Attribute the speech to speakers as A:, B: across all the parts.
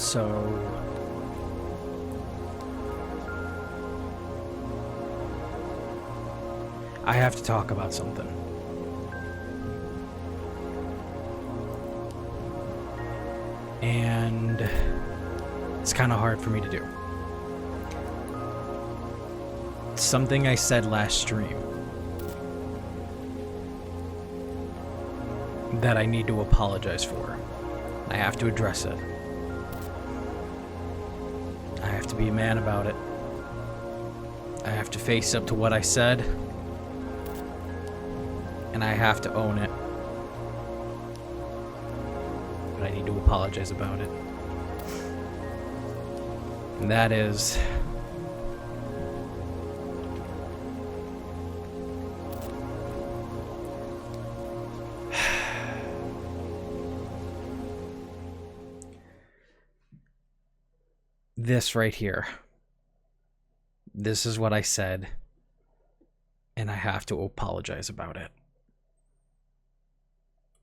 A: So I have to talk about something. And it's kind of hard for me to do. Something I said last stream that I need to apologize for. I have to address it. I have to be a man about it. I have to face up to what I said. And I have to own it. But I need to apologize about it. And that is... this right here. This is what I said. And I have to apologize about it.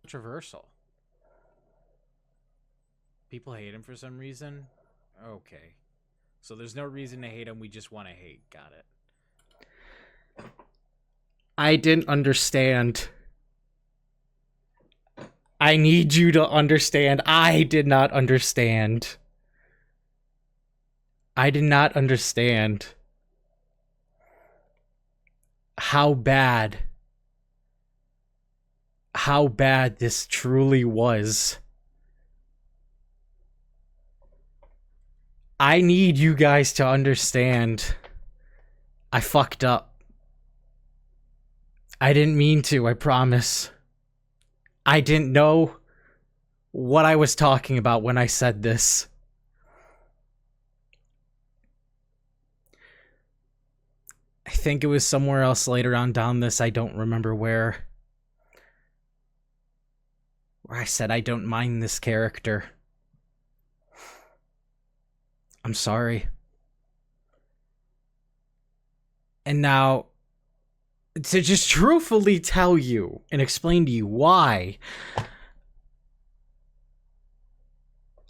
A: Controversial. People hate him for some reason? Okay. So there's no reason to hate him, we just want to hate. Got it. I didn't understand. I need you to understand. I did not understand. I did not understand how bad this truly was. I need you guys to understand. I fucked up. I didn't mean to, I promise. I didn't know what I was talking about when I said this. I think it was somewhere else later on down this, I don't remember where I said I don't mind this character. I'm sorry. And now, to just truthfully tell you and explain to you why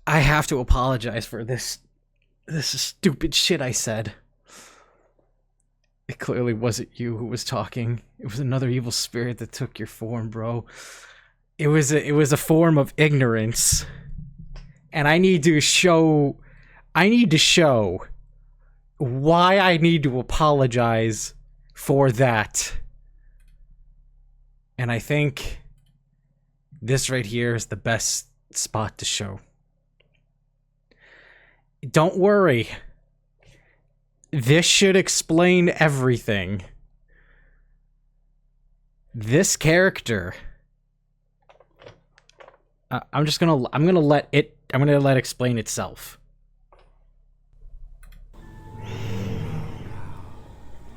A: I have to apologize for this stupid shit I said. It clearly wasn't you who was talking. It was another evil spirit that took your form, bro. It was a form of ignorance. And I need to show why I need to apologize for that. And I think this right here is the best spot to show. Don't worry. This should explain everything. This character... I'm gonna let it explain itself.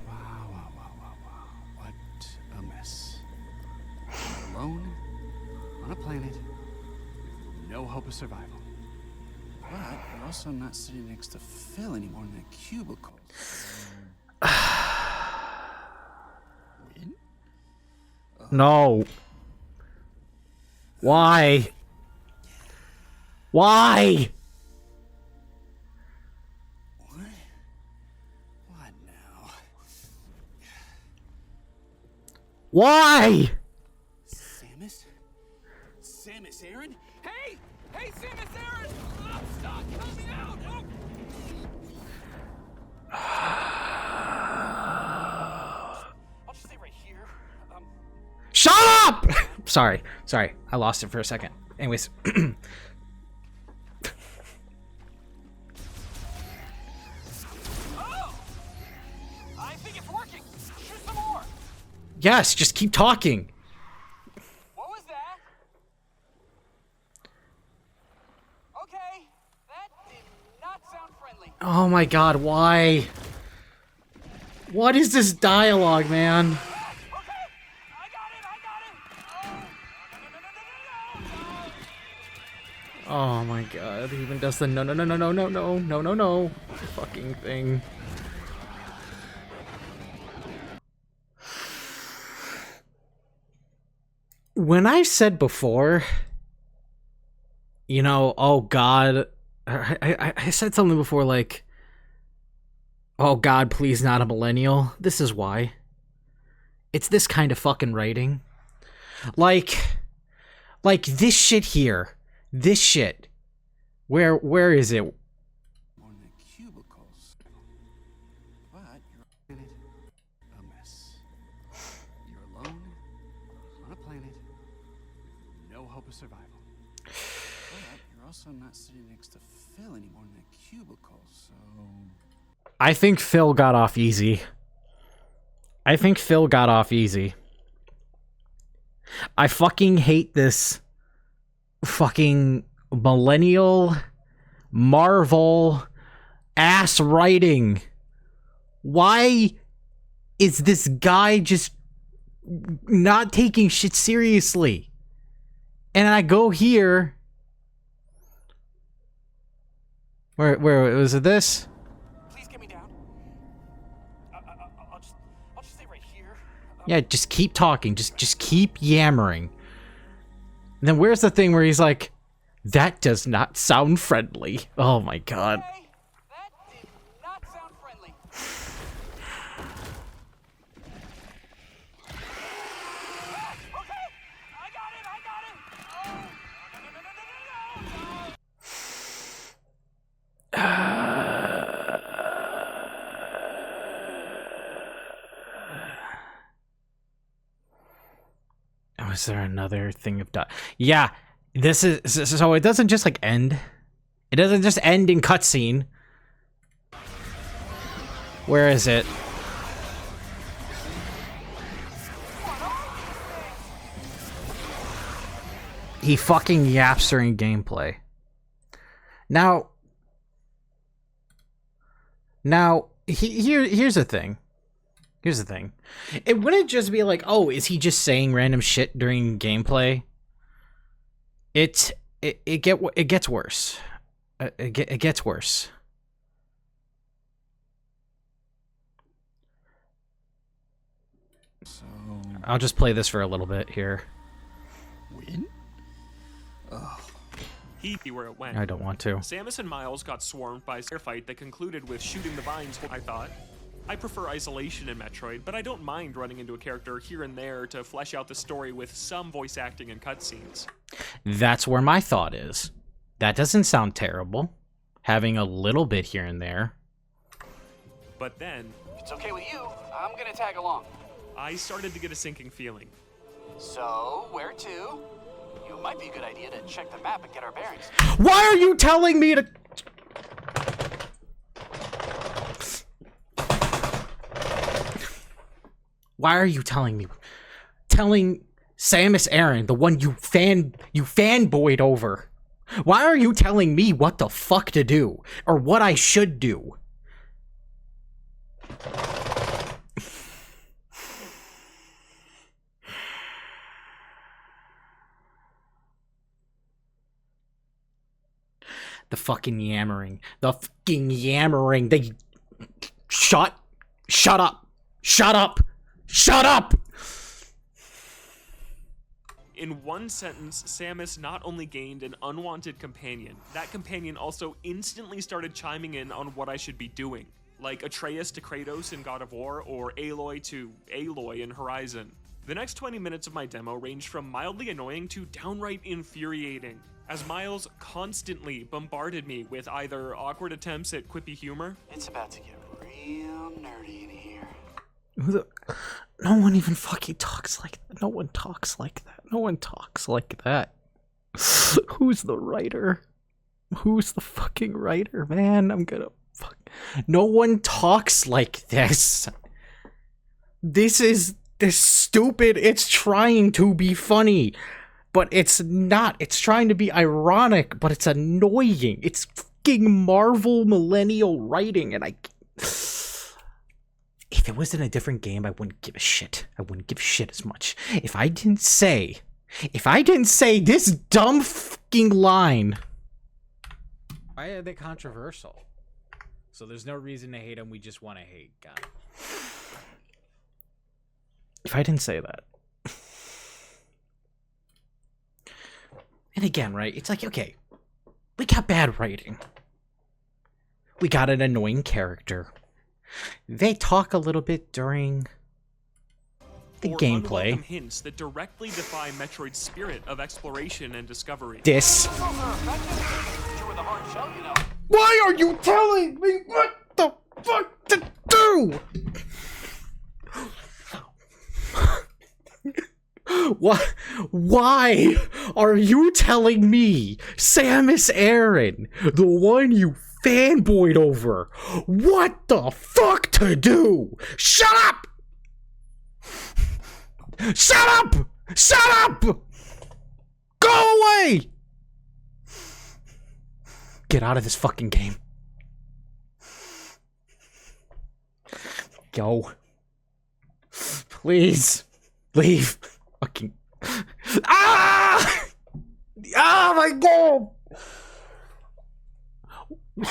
B: Wow. What a mess. Alone, on a planet, with no hope of survival. But we're also not sitting next to Phil anymore in that cubicle. Win?
A: No. Why? Why?
B: What now?
A: Why?
B: Samus Aran? Hey, Samus Aran! Oh, stop coming out! Oh. I'll just stay right here.
A: Shut up! Sorry. I lost it for a second. Anyways.
B: I think it's working. Shoot some more.
A: Yes, just keep talking.
B: What was that? Okay, that did not sound friendly.
A: Oh my god, why? What is this dialogue, man?
B: Okay, I got it.
A: Oh my god, he even does the no fucking thing. When I said before, you know, oh god, I said something before like, oh God, please not a millennial. This is why. It's this kind of fucking writing. Like this shit here. This shit. Where is it?
B: On the cubicles. But you're in it a mess. You're alone on a planet with no hope of survival. But you're also not sitting next to Phil anymore in the cubicle, so
A: I think Phil got off easy. I fucking hate this fucking millennial Marvel ass writing. Why is this guy just not taking shit seriously? And I go here. Where was it this?
B: please get me down. I'll just stay right here.
A: Yeah, just keep talking. Just keep yammering. And then where's the thing where he's like, that does not sound friendly. Oh my God.
B: Hey, that did not sound friendly. Okay, I got it. Oh,
A: Was there another thing of yeah, this is so it doesn't just like end. It doesn't just end in cutscene. Where is it? He fucking yaps during gameplay. Now, here's the thing. Here's the thing. It wouldn't just be like, oh, is he just saying random shit during gameplay? It gets worse. It gets worse.
B: so
A: I'll just play this for a little bit here.
B: win?
C: He'd be where it went.
A: I don't want to.
C: Samus and Miles got swarmed by a fight that concluded with shooting the vines, I thought. I prefer isolation in Metroid, but I don't mind running into a character here and there to flesh out the story with some voice acting and cutscenes.
A: That's where my thought is. That doesn't sound terrible. Having a little bit here and there.
C: But then,
B: If it's okay with you, I'm gonna tag along.
C: I started to get a sinking feeling.
B: So, where to? It might be a good idea to check the map and get our bearings.
A: Why are you telling me to... Why are you telling me? Telling Samus Aran, the one you fanboyed over. Why are you telling me what the fuck to do? Or what I should do? The fucking yammering. The fucking yammering. They... Shut up. Shut up. Shut up!
C: In one sentence, Samus not only gained an unwanted companion, that companion also instantly started chiming in on what I should be doing. Like Atreus to Kratos in God of War, or Aloy to Aloy in Horizon. The next 20 minutes of my demo ranged from mildly annoying to downright infuriating, as Miles constantly bombarded me with either awkward attempts at quippy humor.
B: It's about to get real nerdy in here.
A: No one even fucking talks like that. No one talks like that. No one talks like that. Who's the writer? Who's the fucking writer, man? I'm gonna fuck. No one talks like this. This is stupid. It's trying to be funny, but it's not. It's trying to be ironic, but it's annoying. It's fucking Marvel millennial writing, and I... If it was in a different game, I wouldn't give a shit. I wouldn't give a shit as much. If I didn't say this dumb fucking line. Why are they controversial? So there's no reason to hate them, we just want to hate. God. If I didn't say that. And again, right, it's like, okay, we got bad writing. We got an annoying character. They talk a little bit during the
C: or
A: gameplay.
C: unwelcome hints that directly defy Metroid's spirit of exploration and discovery.
A: This. Why are you telling me what the fuck to do? Why are you telling me, Samus Aran, the one you fanboyed over, what the fuck to do? Shut up! Shut up! Shut up! Go away! Get out of this fucking game. Go. Please. Leave. Fucking. Ah! Ah, my god!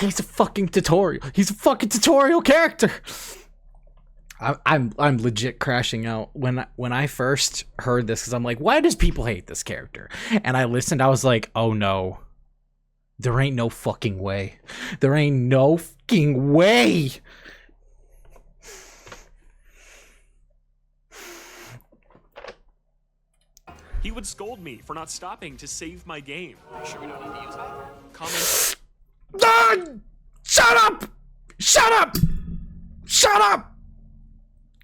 A: He's a fucking tutorial. He's a fucking tutorial character. I'm legit crashing out when I first heard this, because I'm like, why does people hate this character? And I listened. I was like, oh no, there ain't no fucking way. There ain't no fucking way.
C: He would scold me for not stopping to save my game.
B: Sure we don't need to use that?
C: Comment.
A: Ah! Shut up! Shut up! Shut up!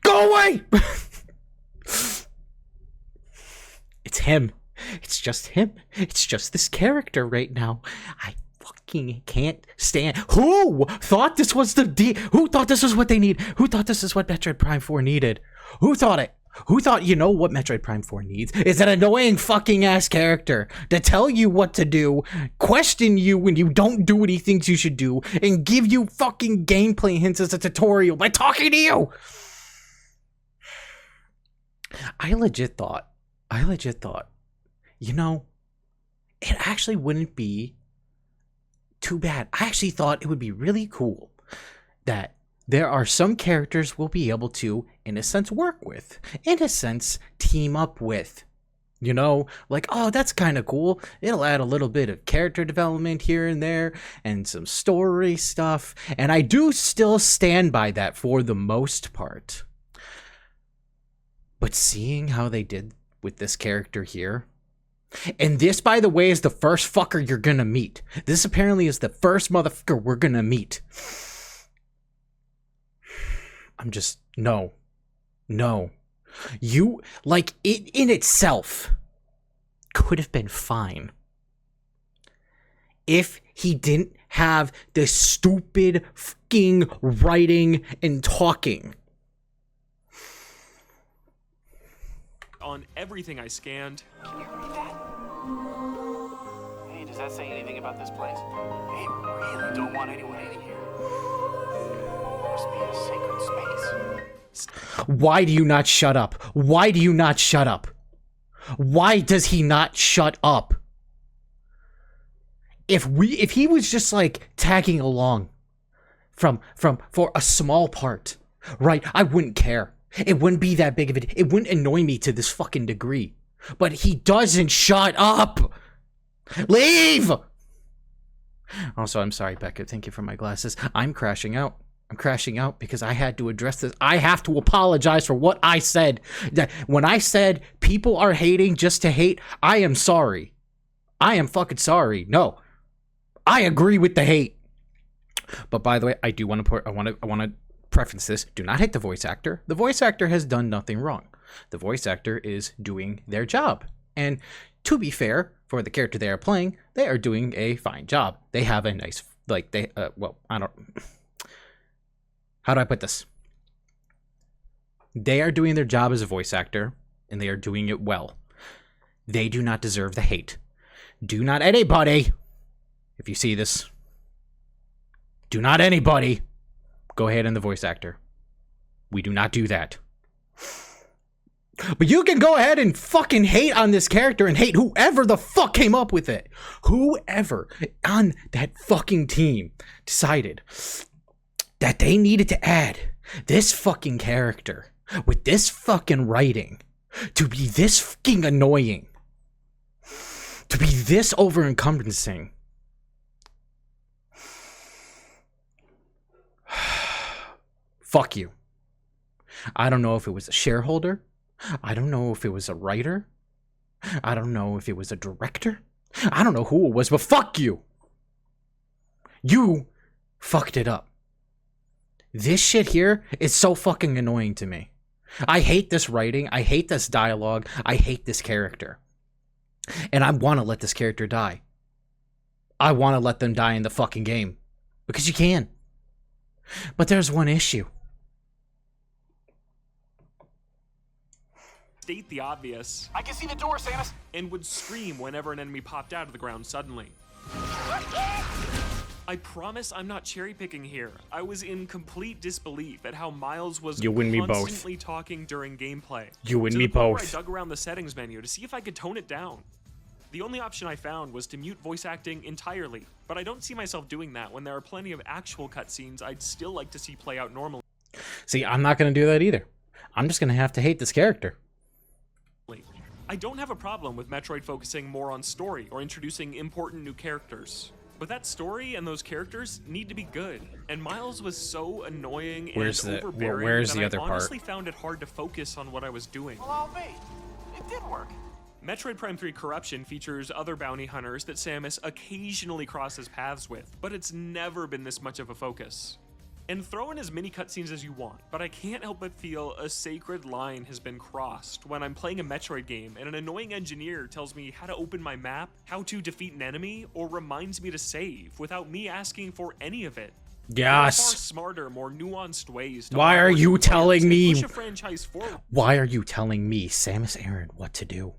A: Go away! It's him. It's just him. It's just this character right now. I fucking can't stand. Who thought this was who thought this was what they need? Who thought this is what Metroid Prime 4 needed? Who thought it? Who thought, you know what Metroid Prime 4 needs? Is an annoying fucking ass character to tell you what to do, question you when you don't do what he thinks you should do, and give you fucking gameplay hints as a tutorial by talking to you. I legit thought, you know, it actually wouldn't be too bad. I actually thought it would be really cool that there are some characters we'll be able to, in a sense, work with, in a sense, team up with. You know, like, oh, that's kind of cool. It'll add a little bit of character development here and there and some story stuff. And I do still stand by that for the most part. But seeing how they did with this character here, and this, by the way, is the first fucker you're gonna meet. This apparently is the first motherfucker we're gonna meet. I'm just, no. You, like, it in itself could have been fine if he didn't have this stupid fucking writing and talking.
C: On everything I scanned.
B: Can you read that? Hey, does that say anything about this place? They really don't want anyone in here. Must be a sacred space.
A: Why do you not shut up? Why do you not shut up? Why does he not shut up? If he was just like tagging along for a small part, right? I wouldn't care. It wouldn't be that big of it. It wouldn't annoy me to this fucking degree. But he doesn't shut up. Leave! Also, I'm sorry, Becca. Thank you for my glasses. I'm crashing out. I'm crashing out because I had to address this. I have to apologize for what I said. When I said people are hating just to hate, I am sorry. I am fucking sorry. No. I agree with the hate. But by the way, I do want to I want to preference this. Do not hate the voice actor. The voice actor has done nothing wrong. The voice actor is doing their job. And to be fair, for the character they are playing, they are doing a fine job. They have a nice, like, how do I put this? They are doing their job as a voice actor, and they are doing it well. They do not deserve the hate. Do not anybody, if you see this, do not anybody go ahead and the voice actor. We do not do that. But you can go ahead and fucking hate on this character and hate whoever the fuck came up with it. Whoever on that fucking team decided that they needed to add this fucking character with this fucking writing to be this fucking annoying, to be this over-encompassing. Fuck you. I don't know if it was a shareholder. I don't know if it was a writer. I don't know if it was a director. I don't know who it was, but fuck you. You fucked it up. This shit here is so fucking annoying to me. I hate this writing. I hate this dialogue. I hate this character. And I want to let this character die. I want to let them die in the fucking game. Because you can. But there's one issue.
C: State the obvious.
B: I can see the door, Samus.
C: And would scream whenever an enemy popped out of the ground suddenly. I promise I'm not cherry picking here. I was in complete disbelief at how Miles was constantly talking during gameplay.
A: You and
C: to
A: me
C: the point where
A: both.
C: I dug around the settings menu to see if I could tone it down. The only option I found was to mute voice acting entirely, but I don't see myself doing that when there are plenty of actual cutscenes I'd still like to see play out normally.
A: See, I'm not going to do that either. I'm just going to have to hate this character.
C: I don't have a problem with Metroid focusing more on story or introducing important new characters. But that story and those characters need to be good. And Miles was so annoying and overbearing
A: where's the
C: that
A: other
C: I
A: part?
C: honestly found it hard to focus on what I was doing.
B: Well, I'll be. It did work.
C: Metroid Prime 3 Corruption features other bounty hunters that Samus occasionally crosses paths with, but it's never been this much of a focus. And throw in as many cutscenes as you want, but I can't help but feel a sacred line has been crossed when I'm playing a Metroid game and an annoying engineer tells me how to open my map, how to defeat an enemy, or reminds me to save without me asking for any of it. There are far smarter, more nuanced ways to
A: Why are you telling me?
C: push a franchise forward.
A: Why are you telling me, Samus Aran, what to do?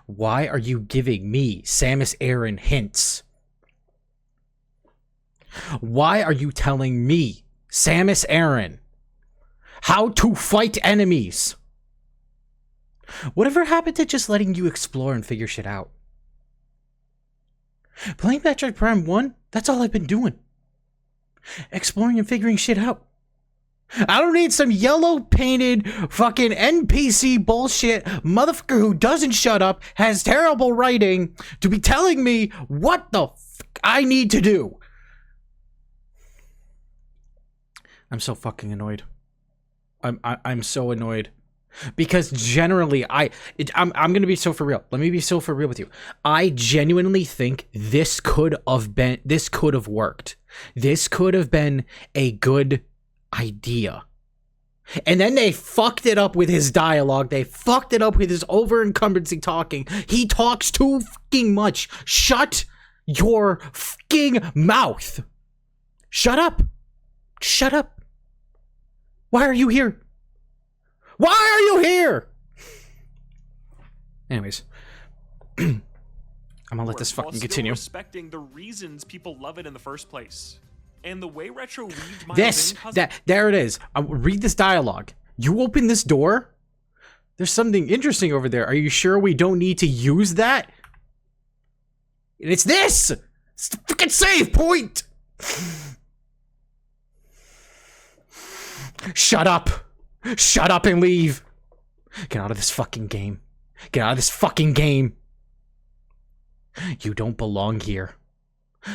A: Why are you giving me, Samus Aran, hints? Why are you telling me, Samus Aran, how to fight enemies? Whatever happened to just letting you explore and figure shit out? Playing Metroid Prime 1, that's all I've been doing. Exploring and figuring shit out. I don't need some yellow painted fucking NPC bullshit motherfucker who doesn't shut up, has terrible writing, to be telling me what the fuck I need to do. I'm so fucking annoyed. I'm so annoyed. Because generally, I'm gonna be so for real. Let me be so for real with you. I genuinely think this could have worked. This could have been a good idea. And then they fucked it up with his dialogue. They fucked it up with his over-encumbrancy talking. He talks too fucking much. Shut your fucking mouth. Shut up. Shut up. Why are you here? Why are you here? Anyways, I'm gonna let this fucking continue.
C: Respecting the reasons people love it in the first place, and the way retro weaved my
A: there it is. Read this dialogue. You open this door. There's something interesting over there. Are you sure we don't need to use that? And it's this. It's the fucking save point. Shut up. Shut up and leave. Get out of this fucking game. Get out of this fucking game. You don't belong here.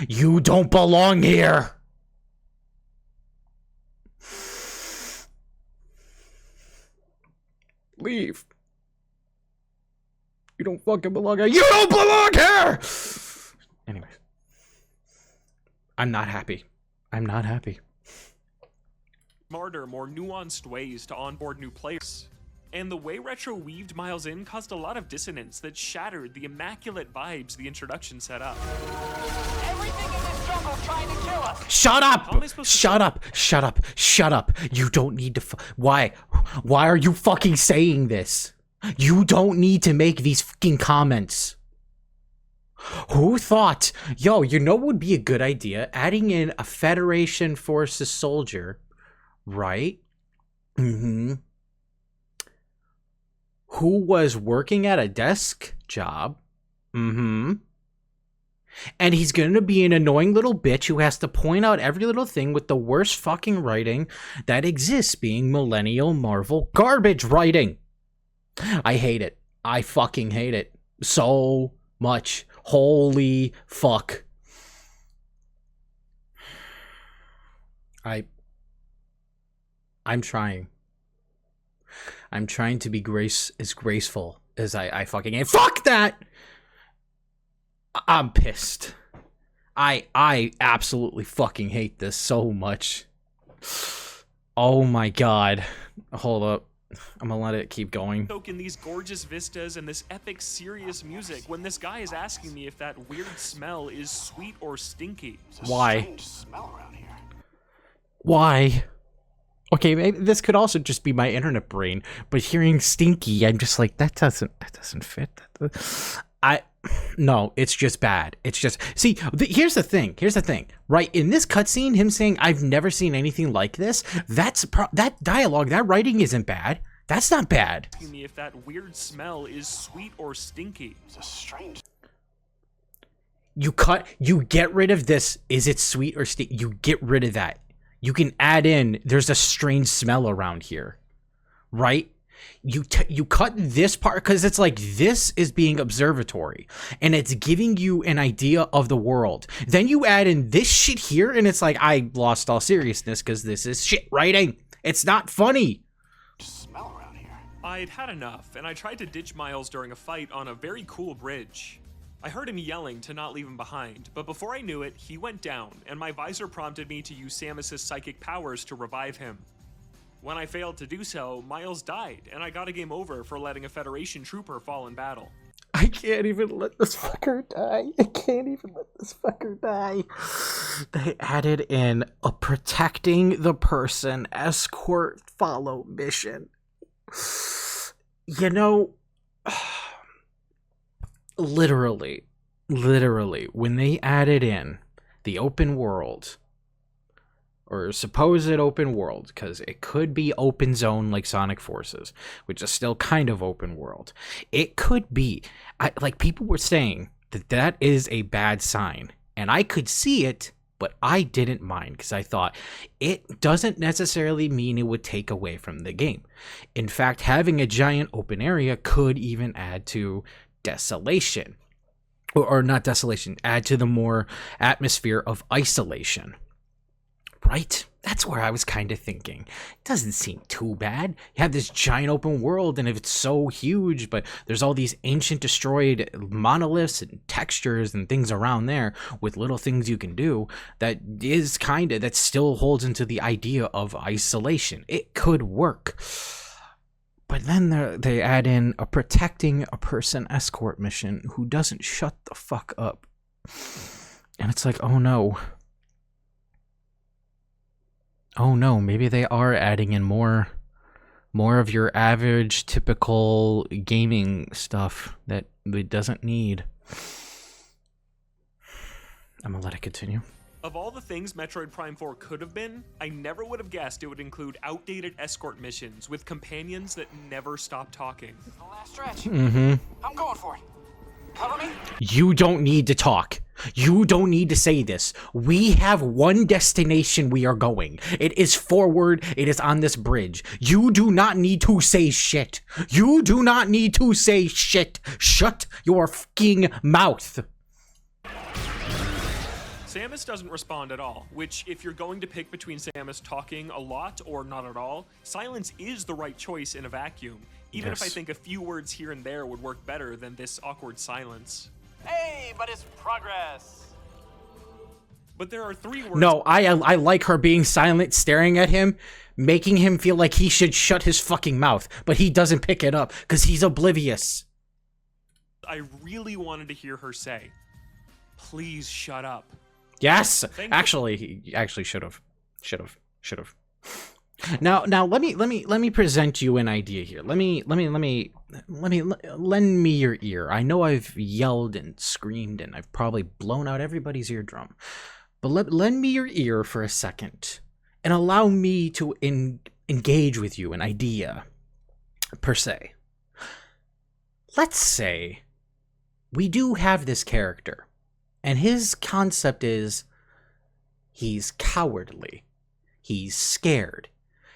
A: You don't belong here. Leave. You don't fucking belong here. You don't belong here! Anyway. I'm not happy. I'm not happy.
C: Smarter, more nuanced ways to onboard new players. And the way retro weaved Miles in caused a lot of dissonance that shattered the immaculate vibes the introduction set up.
B: Everything in this jungle trying to kill us.
A: Shut up! Shut up! Shut up! Shut up! You don't need to Why? Why are you fucking saying this? You don't need to make these fucking comments. Who thought, yo, you know what would be a good idea? Adding in a Federation Forces soldier, right? Mm-hmm. Who was working at a desk job. Mm-hmm. And he's going to be an annoying little bitch who has to point out every little thing with the worst fucking writing that exists, being millennial Marvel garbage writing. I hate it. I fucking hate it so much. Holy fuck. I'm trying. I'm trying to be graceful as I fucking am. Fuck that! I'm pissed. I absolutely fucking hate this so much. Oh my god. Hold up. I'm gonna let it keep going.
C: Soak in these gorgeous vistas and this epic, serious music when this guy is asking me if that weird smell is sweet or stinky.
A: Why?
B: Smell around here.
A: Why? Okay, maybe this could also just be my internet brain, but hearing stinky, I'm just like, that doesn't fit. No, it's just bad. It's just, see, here's the thing, right? In this cutscene, him saying, I've never seen anything like this, that dialogue, that writing isn't bad. That's not bad.
C: Asking me if that weird smell is sweet or stinky.
B: It's a strange.
A: You get rid of this, is it sweet or stinky? You get rid of that. You can add in, there's a strange smell around here, right? You cut this part because it's like, this is being observatory and it's giving you an idea of the world. Then you add in this shit here and it's like, I lost all seriousness because this is shit writing. It's not funny.
B: Smell around here.
C: I'd had enough, and I tried to ditch Miles during a fight on a very cool bridge. I heard him yelling to not leave him behind, but before I knew it, he went down, and my visor prompted me to use Samus's psychic powers to revive him. When I failed to do so, Miles died, and I got a game over for letting a Federation trooper fall in battle.
A: I can't even let this fucker die. I can't even let this fucker die. They added in a protecting the person escort follow mission. You know, literally, when they added in the open world, or supposed open world, because it could be open zone like Sonic Forces, which is still kind of open world. It could be, like people were saying, that is a bad sign. And I could see it, but I didn't mind, because I thought it doesn't necessarily mean it would take away from the game. In fact, having a giant open area could even add to desolation. Or not desolation, add to the more atmosphere of isolation. Right? That's where I was kind of thinking. It doesn't seem too bad. You have this giant open world, and if it's so huge, but there's all these ancient destroyed monoliths and textures and things around there with little things you can do, that still holds into the idea of isolation. It could work. But then they add in a protecting a person escort mission who doesn't shut the fuck up. And it's like, oh no. Oh no, maybe they are adding in more of your average, typical gaming stuff that it doesn't need. I'm gonna let it continue.
C: Of all the things Metroid Prime 4 could have been, I never would have guessed it would include outdated escort missions with companions that never stop talking.
B: The last stretch.
A: Mm-hmm.
B: I'm going for it. Cover me.
A: You don't need to talk. You don't need to say this. We have one destination we are going. It is forward. It is on this bridge. You do not need to say shit. You do not need to say shit. Shut your fucking mouth.
C: Samus doesn't respond at all, which, if you're going to pick between Samus talking a lot or not at all, silence is the right choice in a vacuum, even if I think a few words here and there would work better than this awkward silence.
B: Hey, but it's progress.
C: But there are 3 words.
A: No, I like her being silent, staring at him, making him feel like he should shut his fucking mouth, but he doesn't pick it up because he's oblivious.
C: I really wanted to hear her say, "Please shut up."
A: Yes, actually, he actually should have. Now, let me present you an idea here. Let me lend me your ear. I know I've yelled and screamed and I've probably blown out everybody's eardrum, but lend me your ear for a second and allow me to engage with you an idea per se. Let's say we do have this character, and his concept is he's cowardly, he's scared.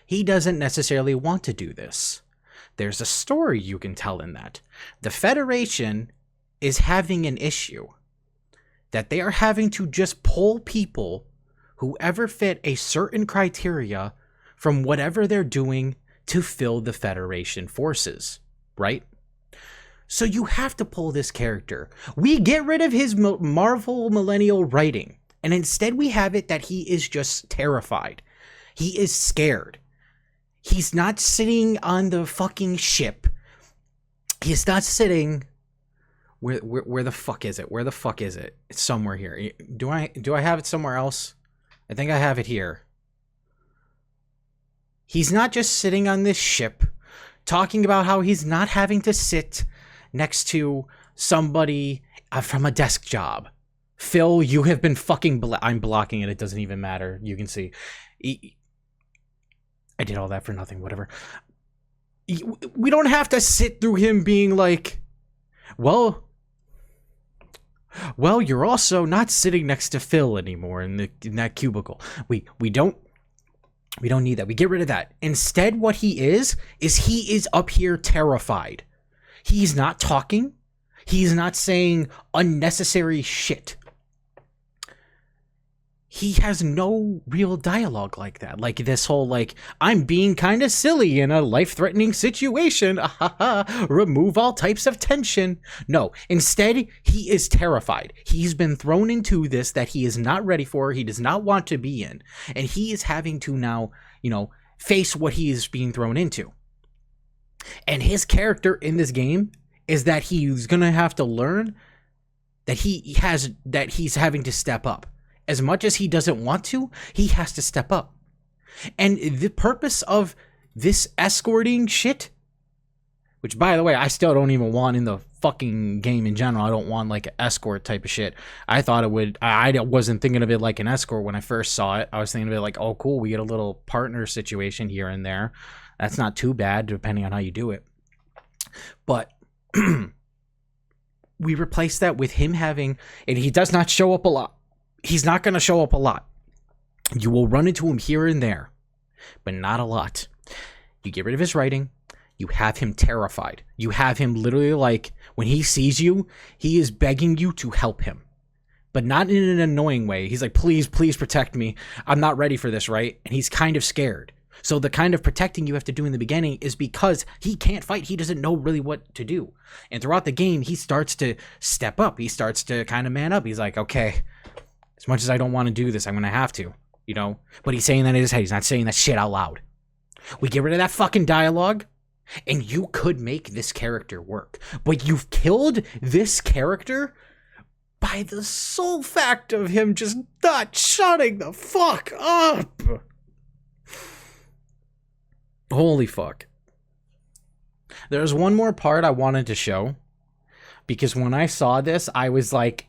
A: He doesn't necessarily want to do this. There's a story you can tell in that. The Federation is having an issue that they are having to just pull people who ever fit a certain criteria from whatever they're doing to fill the Federation forces, right? So you have to pull this character. We get rid of his Marvel Millennial writing, and instead we have it that he is just terrified. He is scared. He's not sitting on the fucking ship. He's not sitting... Where the fuck is it? Where the fuck is it? It's somewhere here. Do I have it somewhere else? I think I have it here. He's not just sitting on this ship talking about how he's not having to sit next to somebody from a desk job. Phil, you have been fucking... I'm blocking it. It doesn't even matter. You can see. I did all that for nothing. Whatever. We don't have to sit through him being like, well, you're also not sitting next to Phil anymore in that cubicle. We don't need that. We get rid of that. Instead, what he is he is up here terrified. He's not talking. He's not saying unnecessary shit. He has no real dialogue like that. Like this whole, like, I'm being kind of silly in a life-threatening situation. Remove all types of tension. No, instead, he is terrified. He's been thrown into this that he is not ready for, he does not want to be in. And he is having to now, face what he is being thrown into. And his character in this game is that he's going to have to learn that he's having to step up. As much as he doesn't want to, he has to step up. And the purpose of this escorting shit, which, by the way, I still don't even want in the fucking game in general. I don't want like an escort type of shit. I thought it would... I wasn't thinking of it like an escort when I first saw it. I was thinking of it like, oh, cool, we get a little partner situation here and there. That's not too bad, depending on how you do it. But... we replace that with him having... And he does not show up a lot. He's not going to show up a lot. You will run into him here and there, but not a lot. You get rid of his writing. You have him terrified. You have him literally like, when he sees you, he is begging you to help him, but not in an annoying way. He's like, please, please protect me. I'm not ready for this, right? And he's kind of scared. So the kind of protecting you have to do in the beginning is because he can't fight. He doesn't know really what to do. And throughout the game, he starts to step up. He starts to kind of man up. He's like, okay, as much as I don't want to do this, I'm going to have to, But he's saying that in his head. He's not saying that shit out loud. We get rid of that fucking dialogue, and you could make this character work. But you've killed this character by the sole fact of him just not shutting the fuck up. Holy fuck. There's one more part I wanted to show, because when I saw this, I was like,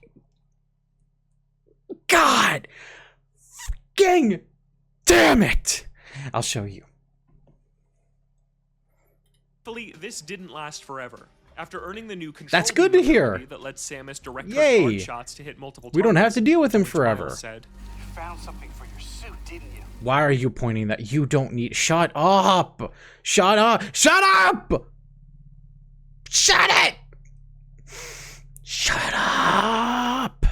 A: God fucking damn it! I'll show you.
C: This didn't last forever. After earning the new control,
A: that's good to hear.
C: That lets Samus direct
A: Yay!
C: her charge shots to hit multiple targets,
A: we don't have to deal with him forever.
B: You found something for your suit, didn't you?
A: Why are you pointing that? You don't need... Shut up! Shut up! Shut up! Shut it! Shut up!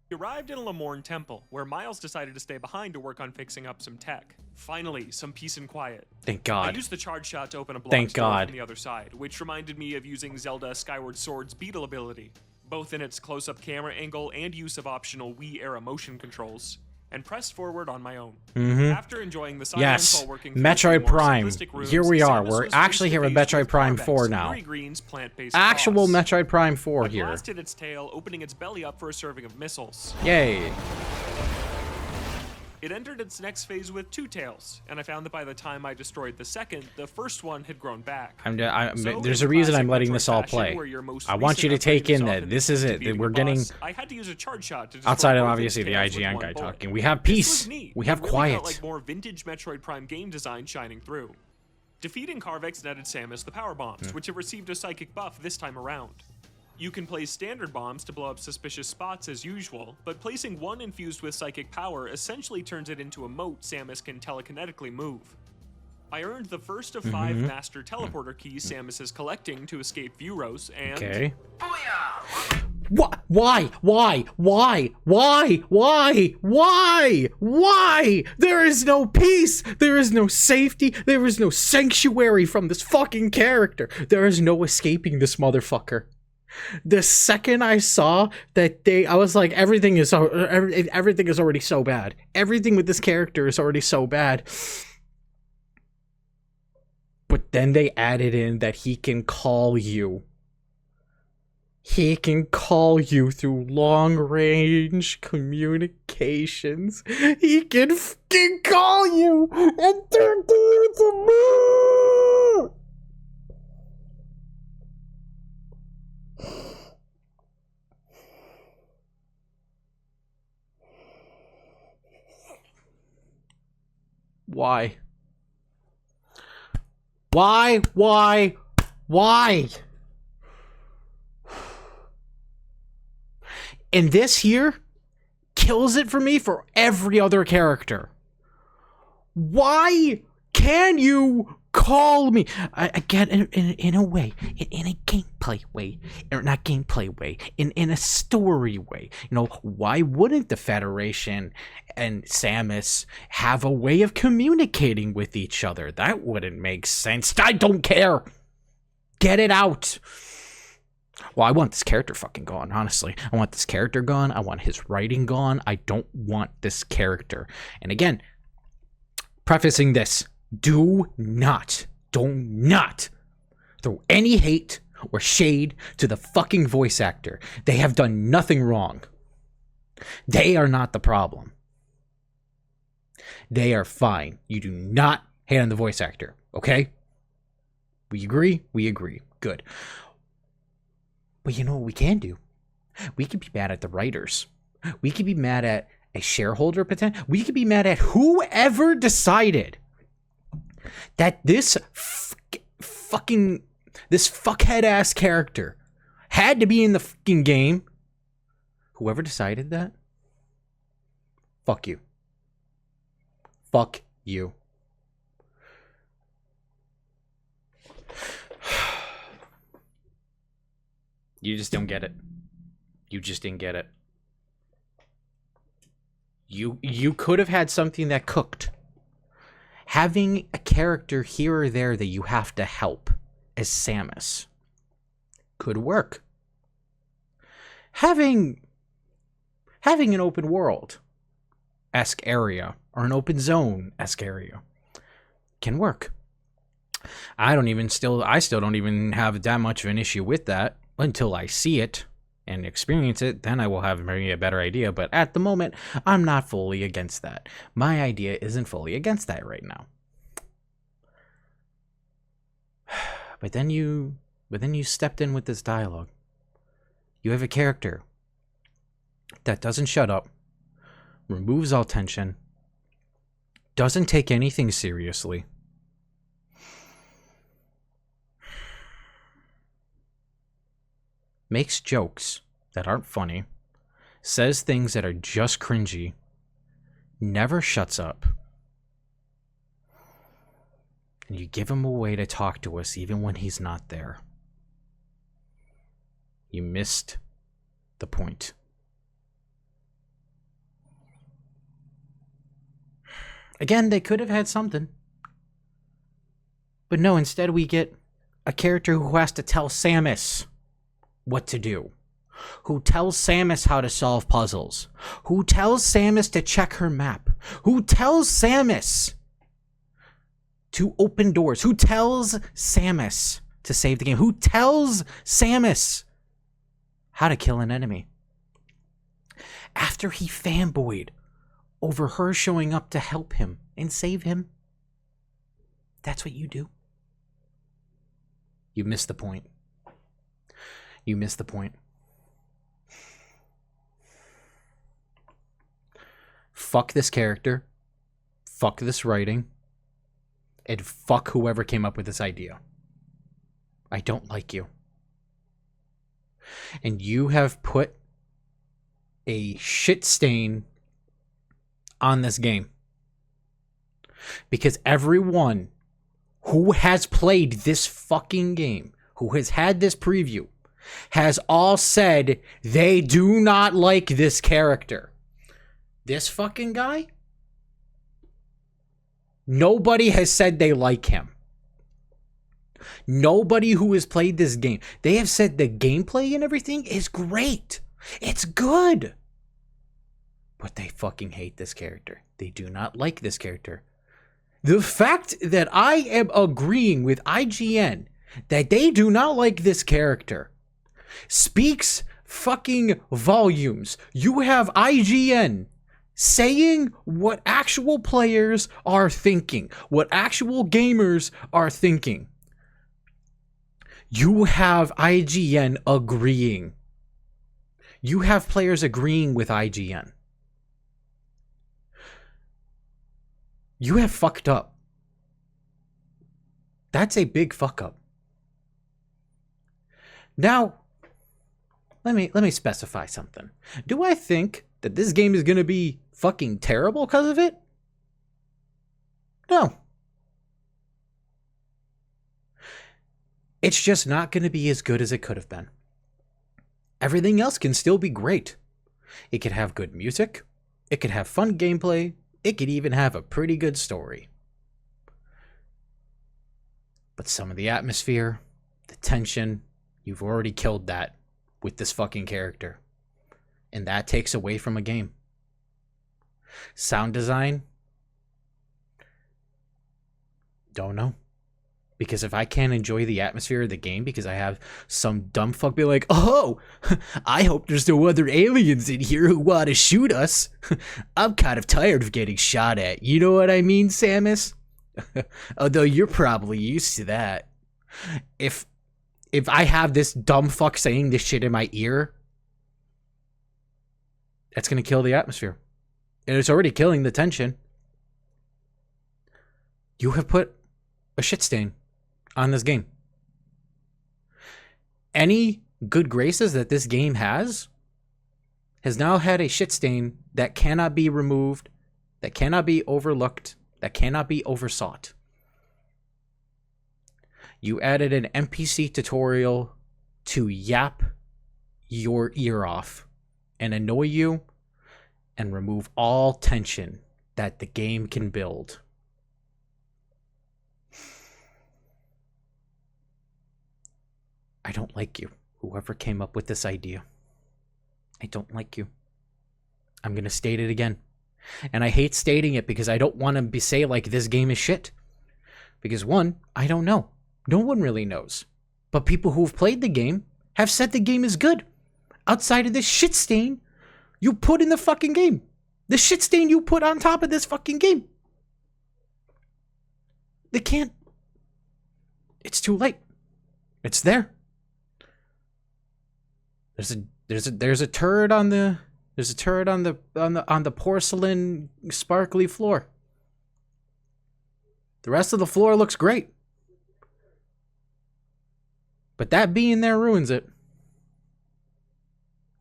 C: He arrived in a Lamorne temple, where Miles decided to stay behind to work on fixing up some tech. Finally, some peace and quiet.
A: Thank God.
C: I used the charge shot to open a block
A: Thank
C: door
A: God.
C: from the other side, which reminded me of using Zelda Skyward Sword's Beetle ability, both in its close-up camera angle and use of optional Wii-era motion controls, and pressed forward on my own. After enjoying the silence while working through
A: Metroid Prime.
C: rooms,
A: Here we are.
C: Samus
A: We're
C: was
A: actually here with
C: face-to-face
A: Metroid Prime
C: Carvex,
A: 4 now.
C: Yuri Green's plant-based
A: Actual
C: boss.
A: Metroid Prime 4
C: I
A: here.
C: blasted its tail, opening its belly up for a serving of missiles.
A: Yay.
C: It entered its next phase with 2 tails, and I found that by the time I destroyed the second, the first one had grown back. So
A: there's
C: in
A: a reason I'm
C: classic
A: letting
C: Metroid
A: this all
C: fashion,
A: play.
C: where your most
A: I want you to
C: recent
A: take
C: upgrade is
A: in that
C: often
A: this is it.
C: defeating
A: We're
C: a
A: getting...
C: boss, I had to use a charge shot to destroy
A: Outside of
C: both
A: obviously
C: its
A: the
C: tails with
A: IGN
C: one
A: guy
C: bullet.
A: talking. We have
C: This
A: peace.
C: was neat.
A: We have
C: It really
A: quiet.
C: felt like more vintage Metroid Prime game design shining through. Defeating Carvex netted Samus the power bombs, which have received a psychic buff this time around. You can place standard bombs to blow up suspicious spots as usual, but placing one infused with psychic power essentially turns it into a moat Samus can telekinetically move. I earned the first of 5 master teleporter keys Samus is collecting to escape Vuros, and...
A: Okay. What? Why? There is no peace. There is no safety. There is no sanctuary from this fucking character. There is no escaping this motherfucker. The second I saw that I was like, everything is already so bad. Everything with this character is already so bad. But then they added in that he can call you. He can call you through long-range communications. He can fucking call you and turn you to me. Why? And this here kills it for me for every other character. Why can you call me? Again, in a way, in a gameplay way, or not gameplay way, in a story way. You know, why wouldn't the Federation and Samus have a way of communicating with each other? That wouldn't make sense. I don't care. Get it out. Well, I want this character fucking gone, honestly. I want this character gone. I want his writing gone. I don't want this character. And again, prefacing this, do not throw any hate or shade to the fucking voice actor. They have done nothing wrong. They are not the problem. They are fine. You do not hate on the voice actor, okay? We agree? We agree. Good. But you know what we can do? We could be mad at the writers. We could be mad at a shareholder potential. We could be mad at whoever decided that this fuckhead ass character had to be in the fucking game. Whoever decided that, fuck you. Fuck you. You just don't get it. You just didn't get it. You could have had something that cooked. Having a character here or there that you have to help as Samus could work. Having an open world-esque area or an open zone-esque area can work. I still don't even have that much of an issue with that until I see it and experience it. Then I will have maybe a better idea. But at the moment, I'm not fully against that. My idea isn't fully against that right now. But then you stepped in with this dialogue. You have a character that doesn't shut up, removes all tension, doesn't take anything seriously. Makes jokes that aren't funny, says things that are just cringy, never shuts up, and you give him a way to talk to us even when he's not there. You missed the point. Again, they could have had something. But no, instead we get a character who has to tell Samus what to do, who tells Samus how to solve puzzles, who tells Samus to check her map, who tells Samus to open doors, who tells Samus to save the game, who tells Samus how to kill an enemy. After he fanboyed over her showing up to help him and save him, that's what you do. You missed the point. You missed the point. Fuck this character. Fuck this writing. And fuck whoever came up with this idea. I don't like you. And you have put a shit stain on this game. Because everyone who has played this fucking game, who has had this preview, has all said they do not like this character. This fucking guy? Nobody has said they like him. Nobody who has played this game. They have said the gameplay and everything is great. It's good. But they fucking hate this character. They do not like this character. The fact that I am agreeing with IGN that they do not like this character speaks fucking volumes. You have IGN saying what actual players are thinking, what actual gamers are thinking. You have IGN agreeing. You have players agreeing with IGN. You have fucked up. That's a big fuck up. Now, let me specify something. Do I think that this game is going to be fucking terrible because of it? No. It's just not going to be as good as it could have been. Everything else can still be great. It could have good music. It could have fun gameplay. It could even have a pretty good story. But some of the atmosphere, the tension, you've already killed that with this fucking character. And that takes away from a game. Sound design? Don't know. Because if I can't enjoy the atmosphere of the game because I have some dumb fuck be like, oh, I hope there's no other aliens in here who want to shoot us. I'm kind of tired of getting shot at. You know what I mean, Samus? Although you're probably used to that. If I have this dumb fuck saying this shit in my ear, that's going to kill the atmosphere. And it's already killing the tension. You have put a shit stain on this game. Any good graces that this game has now had a shit stain that cannot be removed, that cannot be overlooked, that cannot be oversought. You added an NPC tutorial to yap your ear off and annoy you and remove all tension that the game can build. I don't like you, whoever came up with this idea. I don't like you. I'm going to state it again. And I hate stating it because I don't want to say like this game is shit. Because one, I don't know. No one really knows. But people who've played the game have said the game is good. Outside of this shit stain you put in the fucking game. The shit stain you put on top of this fucking game. They can't. It's too late. It's there. There's a turd on the porcelain sparkly floor. The rest of the floor looks great. But that being there ruins it.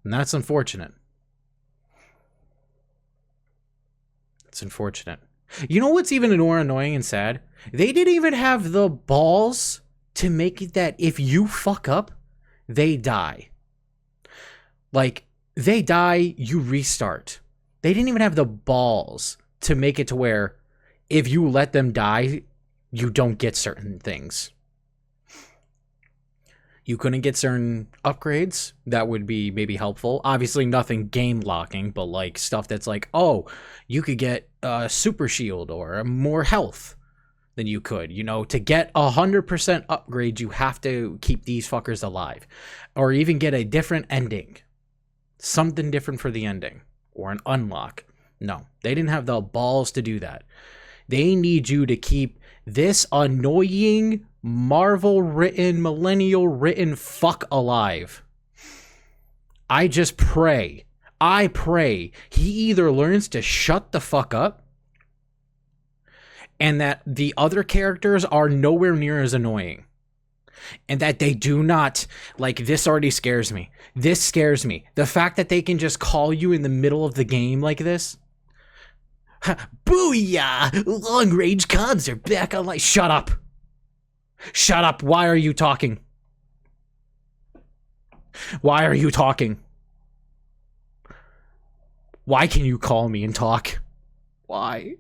A: And that's unfortunate. It's unfortunate. You know what's even more annoying and sad? They didn't even have the balls to make it that if you fuck up, they die. Like, they die, you restart. They didn't even have the balls to make it to where if you let them die, you don't get certain things. You couldn't get certain upgrades that would be maybe helpful. Obviously nothing game locking, but like stuff that's like, oh, you could get a super shield or more health than you could. You know, to get 100% upgrade, you have to keep these fuckers alive. Or even get a different ending. Something different for the ending. Or an unlock. No, they didn't have the balls to do that. They need you to keep this annoying Marvel-written, millennial-written fuck alive. I just pray. I pray he either learns to shut the fuck up and that the other characters are nowhere near as annoying. And that they do not, like, this already scares me. This scares me. The fact that they can just call you in the middle of the game like this. Booyah! Long-range comms are back online. Shut up. Shut up. Why are you talking? Why are you talking? Why can you call me and talk? Why?